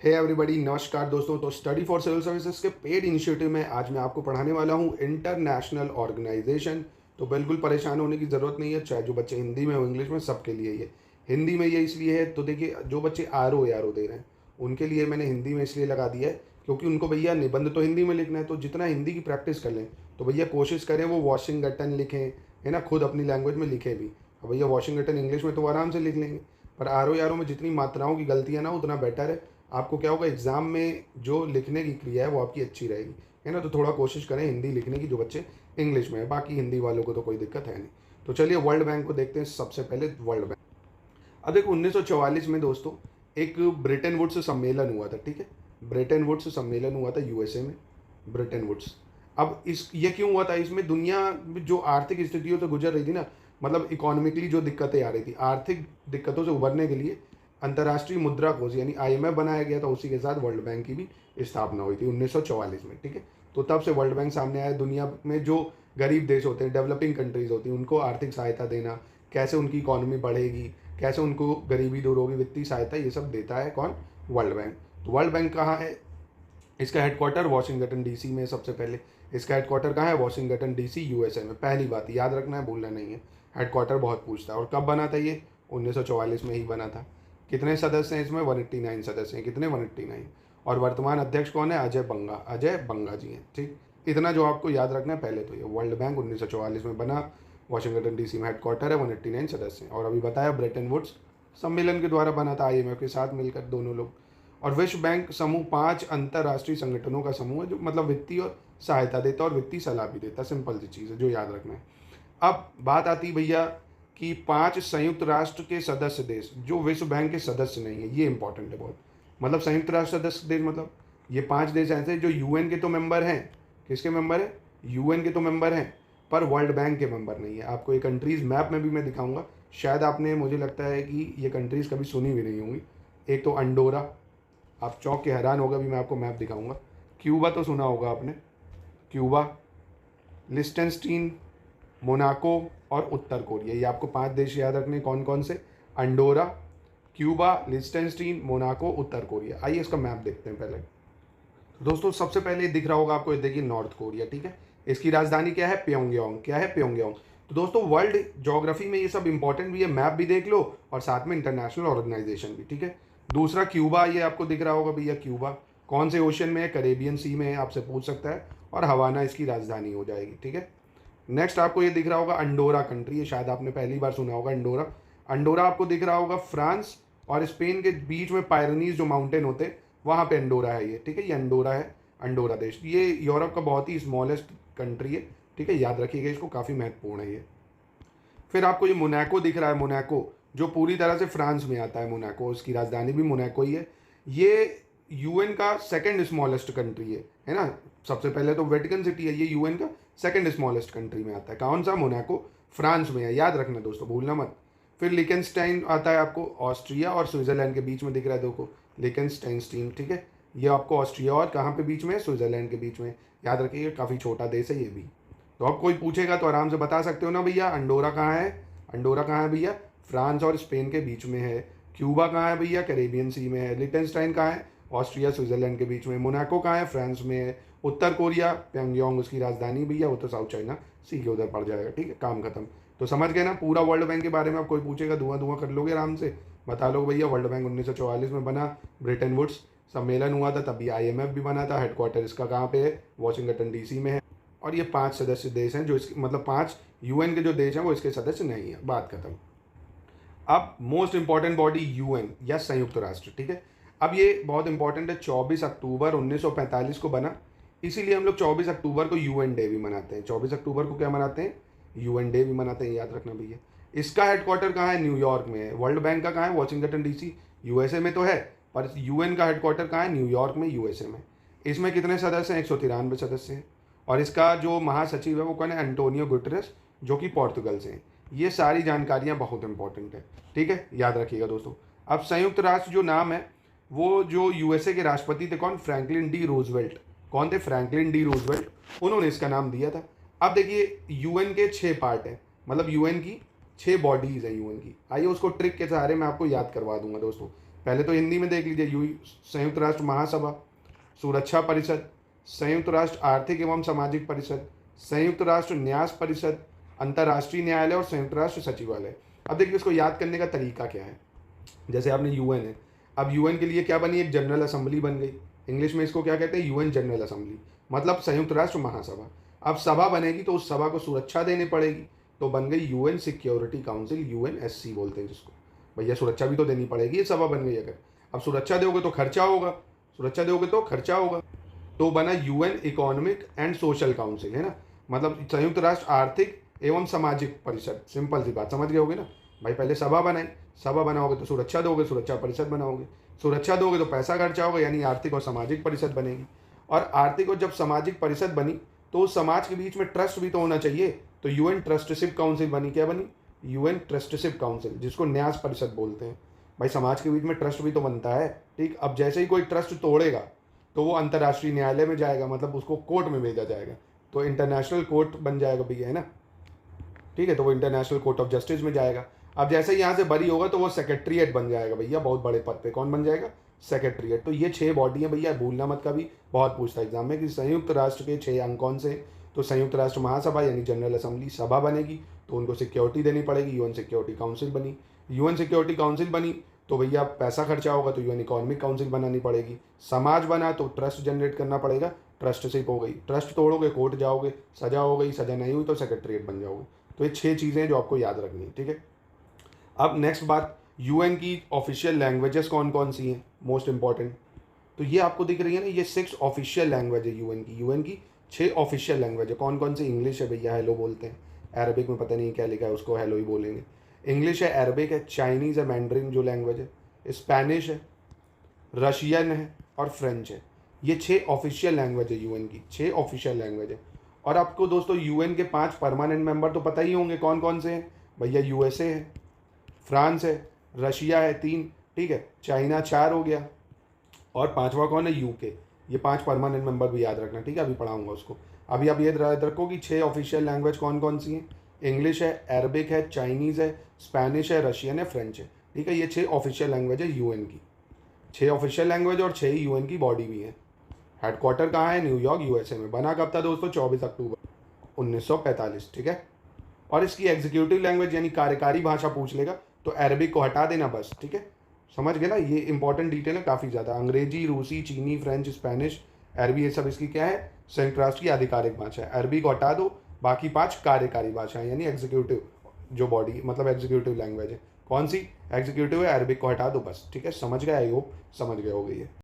Hey everybody, नमस्कार दोस्तों। तो स्टडी फॉर सिविल सर्विसेज के पेड इनिशिएटिव में आज मैं आपको पढ़ाने वाला हूँ इंटरनेशनल ऑर्गेनाइजेशन। तो बिल्कुल परेशान होने की ज़रूरत नहीं है, चाहे जो बच्चे हिंदी में हो इंग्लिश में, सबके लिए ये हिंदी में ये इसलिए है। तो देखिए, जो बच्चे आर ओ दे रहे हैं उनके लिए मैंने हिंदी में इसलिए लगा दिया है क्योंकि उनको भैया निबंध तो हिंदी में लिखना है। तो जितना हिंदी की प्रैक्टिस कर लें तो भैया कोशिश करें वो वॉशिंगटन लिखें, है ना, खुद अपनी लैंग्वेज में लिखें भी। अब भैया वॉशिंगटन इंग्लिश में तो आराम से लिख लेंगे, पर आर ओ में जितनी मात्राओं की गलतियाँ ना उतना बेटर है। आपको क्या होगा, एग्ज़ाम में जो लिखने की क्रिया है वो आपकी अच्छी रहेगी, है ना। तो थोड़ा कोशिश करें हिंदी लिखने की, जो बच्चे इंग्लिश में है। बाकी हिंदी वालों को तो कोई दिक्कत है नहीं। तो चलिए वर्ल्ड बैंक को देखते हैं। सबसे पहले वर्ल्ड बैंक। अब देखो 1944 में दोस्तों एक ब्रेटन वुड्स सम्मेलन हुआ था, ठीक है। ब्रेटन वुड्स सम्मेलन हुआ था यूएसए में, ब्रेटन वुड्स। अब इस ये क्यों हुआ था, इसमें दुनिया में जो आर्थिक स्थितियों से गुजर रही थी ना, मतलब इकोनॉमिकली जो दिक्कतें आ रही थी, आर्थिक दिक्कतों से उभरने के लिए अंतर्राष्ट्रीय मुद्रा कोष यानी आईएमएफ बनाया गया था। उसी के साथ वर्ल्ड बैंक की भी स्थापना हुई थी 1944 में, ठीक है। तो तब से वर्ल्ड बैंक सामने आया। दुनिया में जो गरीब देश होते हैं, डेवलपिंग कंट्रीज होती हैं, उनको आर्थिक सहायता देना, कैसे उनकी इकोनॉमी बढ़ेगी, कैसे उनको गरीबी दूर होगी, वित्तीय सहायता, ये सब देता है कौन? World bank. तो वर्ल्ड बैंक कहाँ है? इसका हेडक्वार्टर वॉशिंगटन डीसी में। सबसे पहले इसका हेडक्वार्टर कहाँ है? वॉशिंगटन डीसी, यूएसए में। पहली बात याद रखना है, भूलना नहीं है। हेडक्वार्टर बहुत पूछता है। और कब बना था ये? 1944 में ही बना था। कितने सदस्य हैं इसमें? 189 सदस्य हैं। कितने? 189। और वर्तमान अध्यक्ष कौन है? अजय बंगा जी हैं, ठीक। इतना जो आपको याद रखना है पहले तो ये वर्ल्ड बैंक 1944 में बना, वॉशिंगटन डीसी में हेडक्वार्टर है, 189 सदस्य हैं। और अभी बताया ब्रेटन वुड्स सम्मेलन के द्वारा बना था, आईएमएफ के साथ मिलकर दोनों लोग। और विश्व बैंक समूह 5 अंतर्राष्ट्रीय संगठनों का समूह है जो मतलब वित्तीय और सहायता देता है और वित्तीय सलाह भी देता है। सिंपल सी चीज़ है जो याद रखना है। अब बात आती है भैया कि 5 संयुक्त राष्ट्र के सदस्य देश जो विश्व बैंक के सदस्य नहीं है, ये इंपॉर्टेंट है बहुत। मतलब संयुक्त राष्ट्र सदस्य देश मतलब ये 5 देश ऐसे हैं जो यूएन के तो मेंबर हैं। किसके मेंबर है? यूएन के तो मेंबर हैं, पर वर्ल्ड बैंक के मेंबर नहीं है। आपको ये कंट्रीज मैप में भी मैं दिखाऊंगा। शायद आपने, मुझे लगता है कि ये कंट्रीज कभी सुनी भी नहीं होंगी। एक तो अंडोरा, आप चौंक के हैरान होगा भी, मैं आपको मैप दिखाऊंगा। क्यूबा तो सुना होगा आपने, क्यूबा, लिस्टेनस्टीन, मोनाको और उत्तर कोरिया। ये आपको 5 देश याद रखने। कौन कौन से? अंडोरा, क्यूबा, लिस्टेनस्टीन, मोनाको, उत्तर कोरिया। आइए इसका मैप देखते हैं पहले। तो दोस्तों सबसे पहले दिख रहा होगा आपको, ये देखिए नॉर्थ कोरिया, ठीक है। इसकी राजधानी क्या है? प्योंगयांग। क्या है? प्योंगयांग। तो दोस्तों वर्ल्ड ज्योग्राफी में ये सब इंपॉर्टेंट भी है, मैप भी देख लो और साथ में इंटरनेशनल ऑर्गेनाइजेशन भी, ठीक है। दूसरा क्यूबा, ये आपको दिख रहा होगा भैया, क्यूबा कौन से ओशन में है? कैरेबियन सी में है, आपसे पूछ सकता है। और हवाना इसकी राजधानी हो जाएगी, ठीक है। नेक्स्ट आपको ये दिख रहा होगा अंडोरा कंट्री, ये शायद आपने पहली बार सुना होगा अंडोरा। अंडोरा आपको दिख रहा होगा फ्रांस और स्पेन के बीच में पायरनीज जो माउंटेन होते हैं वहाँ पे अंडोरा है ये, ठीक है। ये अंडोरा है, अंडोरा देश। ये यूरोप का बहुत ही स्मॉलेस्ट कंट्री है, ठीक है। याद रखिएगा इसको, काफ़ी महत्वपूर्ण है ये। फिर आपको ये मोनाको दिख रहा है, मोनाको जो पूरी तरह से फ्रांस में आता है। मोनाको, उसकी राजधानी भी मोनाको ही है। ये यूएन का सेकंड स्मॉलेस्ट कंट्री है ना। सबसे पहले तो वेटिकन सिटी है, ये यूएन का सेकंड स्मॉलेस्ट कंट्री में आता है। कौन सा? मोनाको, फ्रांस में है। याद रखना दोस्तों, भूलना मत। फिर लिकनस्टाइन आता है आपको, ऑस्ट्रिया और स्विट्जरलैंड के बीच में दिख रहा है, देखो लिकनस्टाइन, ठीक है। ये आपको ऑस्ट्रिया और कहाँ पे बीच में है? स्विट्जरलैंड के बीच में। याद रखिएगा, काफ़ी छोटा देश है ये भी। तो अब कोई पूछेगा तो आराम से बता सकते हो ना भैया, अंडोरा कहाँ है? अंडोरा कहाँ है भैया? फ्रांस और स्पेन के बीच में है। क्यूबा कहाँ है भैया? कैरेबियन सी में है। लिechtenstein कहाँ है? ऑस्ट्रिया स्विट्जरलैंड के बीच में। मोनाको कहाँ है? फ्रांस में है। उत्तर कोरिया, प्योंगयांग उसकी राजधानी भैया, वो तो साउथ चाइना सी के उधर पड़ जाएगा, ठीक है। काम खत्म। तो समझ गए ना पूरा वर्ल्ड बैंक के बारे में। अब कोई पूछेगा धुआं धुआं कर लोगे आराम से, बता लो भैया वर्ल्ड बैंक 1944 में बना, ब्रेटन वुड्स सम्मेलन हुआ था, तभी आईएमएफ भी बना था। हेडक्वार्टर इसका कहाँ पे है? वॉशिंगटन डीसी में है। और ये 5 सदस्य देश हैं जो इसके मतलब 5 यूएन के जो देश हैं वो इसके सदस्य नहीं है। बात खत्म। अब मोस्ट इंपॉर्टेंट बॉडी यूएन या संयुक्त राष्ट्र, ठीक है। अब ये बहुत इंपॉर्टेंट है, 24 अक्टूबर 1945 को बना, इसीलिए हम लोग 24 अक्टूबर को यूएन डे भी मनाते हैं। 24 अक्टूबर को क्या मनाते हैं? यूएन डे भी मनाते हैं, याद रखना भैया। इसका हेडक्वार्टर कहाँ है? न्यूयॉर्क में है। वर्ल्ड बैंक का कहाँ है? वॉशिंगटन डीसी, यूएसए में तो है, पर यूएन का हेडक्वार्टर कहाँ है? न्यूयॉर्क में, यूएसए में। इसमें कितने सदस्य हैं? 193 सदस्य हैं। और इसका जो महासचिव है वो कौन है? एंटोनियो गुटेरेस, जो कि पोर्तुगल से हैं। ये सारी जानकारियाँ बहुत इंपॉर्टेंट है, ठीक है, याद रखिएगा दोस्तों। अब संयुक्त राष्ट्र जो नाम है, वो जो यूएसए के राष्ट्रपति थे कौन? Franklin D Roosevelt. कौन थे? फ्रैंकलिन डी रूजवेल्ट, उन्होंने इसका नाम दिया था। अब देखिए यूएन के 6 पार्ट हैं, मतलब यूएन की 6 बॉडीज़ हैं यूएन की। आइए उसको ट्रिक के सहारे मैं आपको याद करवा दूंगा दोस्तों। पहले तो हिंदी में देख लीजिए, संयुक्त राष्ट्र महासभा, सुरक्षा परिषद, संयुक्त राष्ट्र आर्थिक एवं सामाजिक परिषद, संयुक्त राष्ट्र न्यास परिषद, अंतर्राष्ट्रीय न्यायालय और संयुक्त राष्ट्र सचिवालय। अब देखिए इसको याद करने का तरीका क्या है। जैसे आपने यूएन है, अब यूएन के लिए क्या बनी, एक जनरल असेंबली बन गई। इंग्लिश में इसको क्या कहते हैं, यूएन जनरल असेंबली, मतलब संयुक्त राष्ट्र महासभा। अब सभा बनेगी तो उस सभा को सुरक्षा देनी पड़ेगी, तो बन गई यूएन सिक्योरिटी काउंसिल, यूएनएससी बोलते हैं जिसको। भैया सुरक्षा भी तो देनी पड़ेगी, ये सभा बन गई अगर। अब सुरक्षा दोगे तो खर्चा होगा, सुरक्षा दोगे तो खर्चा होगा, तो बना UN economic and social council, है ना, मतलब संयुक्त राष्ट्र आर्थिक एवं सामाजिक परिषद। सिंपल सी बात, समझ गए होगे ना भाई। पहले सभा बनाई, सभा बनाओगे तो सुरक्षा दोगे, सुरक्षा परिषद बनाओगे, सुरक्षा दोगे तो पैसा खर्चा होगा, यानी आर्थिक और सामाजिक परिषद बनेगी। और आर्थिक और जब सामाजिक परिषद बनी तो उस समाज के बीच में ट्रस्ट भी तो होना चाहिए, तो यूएन ट्रस्टशिप काउंसिल बनी। क्या बनी, यूएन ट्रस्टशिप काउंसिल, जिसको न्यास परिषद बोलते हैं। भाई समाज के बीच में ट्रस्ट भी तो बनता है, ठीक। अब जैसे ही कोई ट्रस्ट तोड़ेगा तो वो अंतर्राष्ट्रीय न्यायालय में जाएगा, मतलब उसको कोर्ट में भेजा जाएगा, तो इंटरनेशनल कोर्ट बन जाएगा भैया, है ना, ठीक है। तो वो इंटरनेशनल कोर्ट ऑफ जस्टिस में जाएगा। अब जैसे ही यहाँ से बरी होगा तो वो सेक्रेटरीट बन जाएगा भैया, बहुत बड़े पद पे। कौन बन जाएगा, सेक्रेटरीट। तो ये 6 बॉडी हैं भैया, भूलना मत कभी, बहुत पूछता है एग्जाम में कि संयुक्त राष्ट्र के 6 अंग कौन से। तो संयुक्त राष्ट्र महासभा यानी जनरल असेंबली, सभा बनेगी तो उनको सिक्योरिटी देनी पड़ेगी, यूएन सिक्योरिटी काउंसिल बनी। यूएन सिक्योरिटी काउंसिल बनी तो भैया पैसा खर्चा होगा, तो यूएन इकोनॉमिक काउंसिल बनानी पड़ेगी। समाज बना तो ट्रस्ट जनरेट करना पड़ेगा, ट्रस्टशिप हो गई। ट्रस्ट तोड़ोगे कोर्ट जाओगे, सजा हो गई, सजा नहीं हुई तो सेक्रेटरीट बन जाओगे। तो ये 6 चीज़ें हैं जो आपको याद रखनी है, ठीक है। अब नेक्स्ट बात, यूएन की ऑफिशियल लैंग्वेजेस कौन कौन सी हैं, मोस्ट इंपॉर्टेंट। तो ये आपको दिख रही है ना, ये 6 ऑफिशियल लैंग्वेज है यूएन की। यूएन की 6 ऑफिशियल लैंग्वेज है। कौन कौन सी, इंग्लिश है भैया, हेलो बोलते हैं। अरबिक में पता नहीं क्या लिखा है, उसको हेलो ही बोलेंगे। इंग्लिश है, अरबिक है, चाइनीज़ है, मैंड्रिन जो लैंग्वेज है, स्पेनिश है, रशियन है और फ्रेंच है। ये 6 ऑफिशियल लैंग्वेज है यूएन की, 6 ऑफिशियल लैंग्वेज है। और आपको दोस्तों यूएन के 5 परमानेंट मेंबर तो पता ही होंगे कौन कौन से हैं भैया। यूएसए है, फ्रांस है, रशिया है 3, ठीक है, चाइना 4 हो गया, और 5वां कौन है, यूके। ये 5 परमानेंट मेंबर भी याद रखना, ठीक है, अभी पढ़ाऊंगा उसको। अभी आप ये याद रखो कि 6 ऑफिशियल लैंग्वेज कौन कौन सी हैं। इंग्लिश है, अरबिक है, चाइनीज़ है, स्पेनिश है, रशियन है, फ्रेंच है, ठीक है। ये 6 ऑफिशियल लैंग्वेज है यूएन की। 6 ऑफिशियल लैंग्वेज और 6 यूएन की बॉडी भी है। हेडक्वार्टर कहाँ है, न्यूयॉर्क यूएसए में। बना कब था दोस्तों, 24 अक्टूबर 1945, ठीक है। और इसकी एग्जीक्यूटिव लैंग्वेज यानी कार्यकारी भाषा पूछ लेगा तो अरबिक को हटा देना बस, ठीक है। समझ गए ना, ये इंपॉर्टेंट डिटेल है काफ़ी ज़्यादा। अंग्रेजी, रूसी, चीनी, फ्रेंच, स्पेनिश, अरबी, ये सब इसकी क्या है, संयुक्त राष्ट्र की आधिकारिक भाषा है। अरबी को हटा दो, बाकी 5 कार्यकारी भाषाएं यानी एग्जीक्यूटिव जो बॉडी, मतलब एग्जीक्यूटिव लैंग्वेज है। कौन सी एग्जीक्यूटिव है, अरबिक को हटा दो बस, ठीक है। समझ गए, आई होप समझ गए होगे ये।